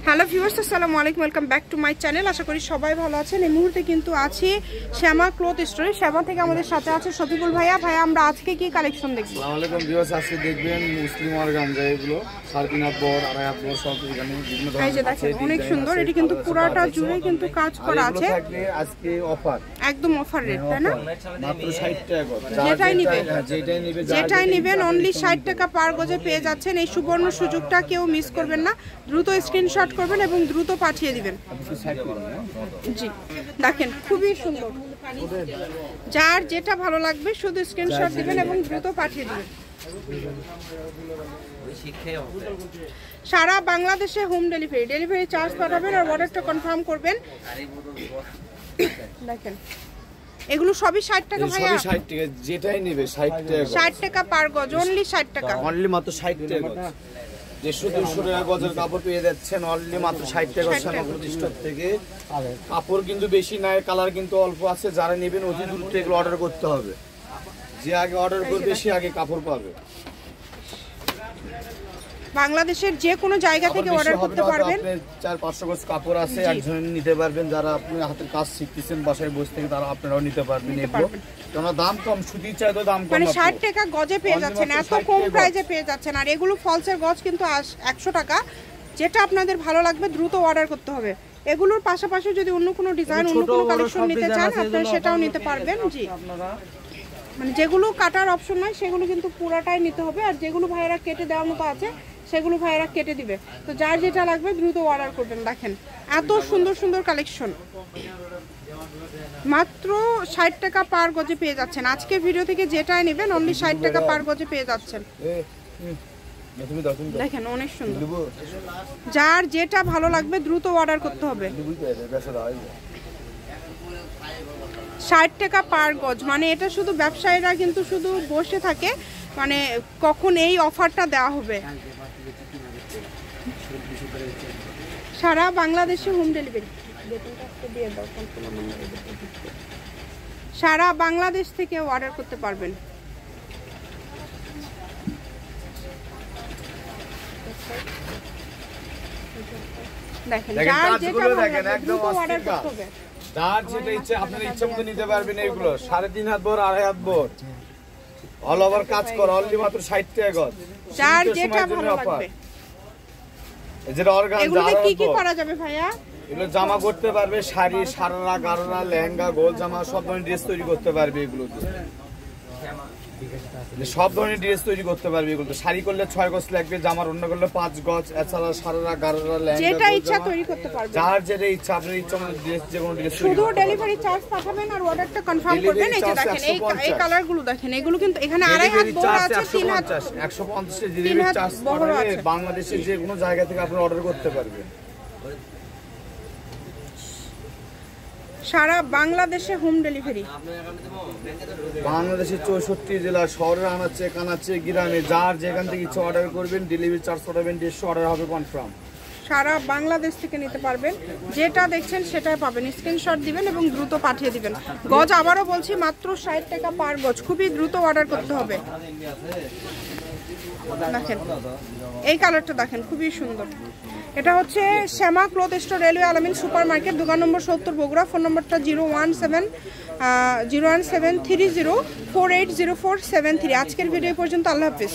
Hello viewers, আসসালামু আলাইকুম, welcome back to my channel. আশা করি সবাই ভালো আছেন। এই মুহূর্তে কিন্তু আছি শ্যামা ক্লথ স্টোরে। শ্যামা থেকে আমাদের সাথে আছে শফিকুল ভাইয়া। ভাইয়া, আমরা আজকে কি কালেকশন দেখব? আসসালামু আলাইকুম ভিউয়ার্স, আজকে দেখবেন মুসলিম অর্গানজা, এগুলো 3.5 বর 2.5 বর সব এখানে বিভিন্ন ধরনের। এই যে দেখেন, অনেক সুন্দর। এটি কিন্তু পুরাটা জুড়ে কিন্তু কাজ করা আছে। আজকে অফার, একদম অফার রেট, তাই না? মাত্র 60 টাকা গজ। যেটাই নেবেন অনলি 60 টাকা পার গজে পেয়ে যাচ্ছেন। এই সুবর্ণ সুযোগটা কেউ মিস করবেন না। দ্রুত স্ক্রিনশট করবেন এবং দ্রুত পাঠিয়ে দিবেন। জি দেখেন, খুবই সুন্দর। যার যেটা ভালো লাগবে শুধু স্ক্রিনশট দিবেন এবং দ্রুত পাঠিয়ে দিবেন। সারা বাংলাদেশে হোম ডেলিভারি চার্জ পাঠাবেন আর অর্ডারটা কনফার্ম করবেন। দেখেন, এগুলো সবই 60 টাকা ভাইয়া। 60 টাকা, যেটাই নেবে 60 টাকা। 60 টাকা পার গজ, অনলি 60 টাকা। অনলি মাত্র 60 টাকা। যে শুধু গজের কাপড় পেয়ে যাচ্ছেন অনলি মাত্র 60 টাকা শ্যামা ক্লথ স্টোর থেকে। কাপড় কিন্তু বেশি নাই, কালার কিন্তু অল্প আছে। যারা নেবেন অতি দ্রুত এগুলো অর্ডার করতে হবে। যে আগে অর্ডার করবে সে আগে কাপড় পাবে। বাংলাদেশের যে কোনো জায়গা থেকে অর্ডার করতে পারবেন। 400-500 গজ কাপড় আছে, একজন নিতে পারবেন। যারা আপনি হাতের কাজ শিখতেছেন বাসায় বসে থেকে, তারা আপনারাও নিতে পারবেন। এগুলো কেননা দাম কম, শুধু চাই তো দাম কম, মানে 60 টাকা গজে পেয়ে যাচ্ছেন, এত কম প্রাইসে পেয়ে যাচ্ছেন। আর এগুলো ফলসের গজ কিন্তু 100 টাকা। যেটা আপনাদের ভালো লাগবে দ্রুত অর্ডার করতে হবে। এগুলোর পাশাপাশি যদি অন্য কোনো ডিজাইন, অন্য কোনো কালেকশন নিতে চান, আপনারা সেটাও নিতে পারবেন। জি, মানে যেগুলো কাটার অপশন নাই সেগুলো কিন্তু পুরাটাই নিতে হবে। আর যেগুলো ভাইয়েরা কেটে দেওয়ার মতো আছে সেগুলো ভাইয়েরা কেটে দিবে। তো যার যেটা লাগবে দ্রুত অর্ডার করবেন। দেখেন, এত সুন্দর সুন্দর কালেকশন মাত্র 60 টাকা পার গজে পেয়ে যাচ্ছেন। আজকে ভিডিও থেকে যেটাই নেবেন অনলি 60 টাকা পার গজে পেয়ে যাচ্ছেন। দেখেন, অনেক সুন্দর। যার যেটা ভালো লাগবে দ্রুত অর্ডার করতে হবে। 60 টাকা পার গজ, মানে এটা শুধু ব্যবসায়ীরা কিন্তু শুধু বসে থাকে, মানে কখন এই অফারটা দেওয়া হবে। সারা বাংলাদেশে হোম ডেলিভারি, সারা বাংলাদেশ থেকে অর্ডার করতে পারবেন। দেখেন, যার যেটা ভালো লাগবে দ্রুত অর্ডার করতে হবে। যার যেটা ইচ্ছে আপনার ইচ্ছে মতো নিতে পারবেন। এগুলো 3.5 হাত বর 2.5 হাত বর অল ওভার কাজ করা, অনলি মাত্র 60 টাকা গজ। যার যেটা ভালো লাগবে। যেটা অর্গানজা, এগুলোতে কি কি করা যাবে ভাইয়া? এগুলো জামা করতে পারবে, শাড়ি, সারারা, গারারা, লেহেঙ্গা, গোল জামা, সব ধরনের ড্রেস তৈরি করতে পারবে। এগুলো সব ধরনের ড্রেস তৈরি করতে পারবে। এগুলো শাড়ি করলে 6 গজ লাগবে, জামার অন্য করলে 5 গজ, এছাড়া সারারা, গারারা, লেহেঙ্গা, যেটা ইচ্ছা তৈরি করতে পারবে। যার যেটা ইচ্ছা, আপনার ইচ্ছা মতো ড্রেস, যে কোনো ড্রেস শুধু ডেলিভারি চার্জ পাঠাবেন আর অর্ডারটা কনফার্ম করবেন। এই যে দেখেন, এই কালারগুলো দেখেন, এগুলো কিন্তু এখানে 2.5 হাত বড় আছে, 3 হাত 150 ডেলিভারি চার্জ পাঠালে বাংলাদেশের যে কোনো জায়গা থেকে আপনি অর্ডার করতে পারবেন। সারা বাংলাদেশে হোম ডেলিভারি। বাংলাদেশের 64 জেলা, শহরের আনাচে কানাচে গ্রামে, যার যেখান থেকে ইচ্ছা অর্ডার করবেন, ডেলিভারি চার্জ পাঠাবেন, 150 অর্ডার হবে কনফার্ম। সারা বাংলাদেশ থেকে নিতে পারবেন। যেটা দেখছেন সেটাই পাবেন। স্ক্রিনশট দিবেন এবং দ্রুত পাঠিয়ে দিবেন। গজ আবারও বলছি মাত্র 60 টাকা পার গজ। খুবই দ্রুত অর্ডার করতে হবে। দেখেন, এই কালারটা দেখেন, খুবই সুন্দর। এটা হচ্ছে শ্যামা ক্লথ স্টোর, রেলওয়ে আলামিন সুপার মার্কেট, দোকান নম্বর 70 বগুড়া। ফোন নম্বরটা 01730480473। আজকের ভিডিও পর্যন্ত। আল্লাহ হাফিজ।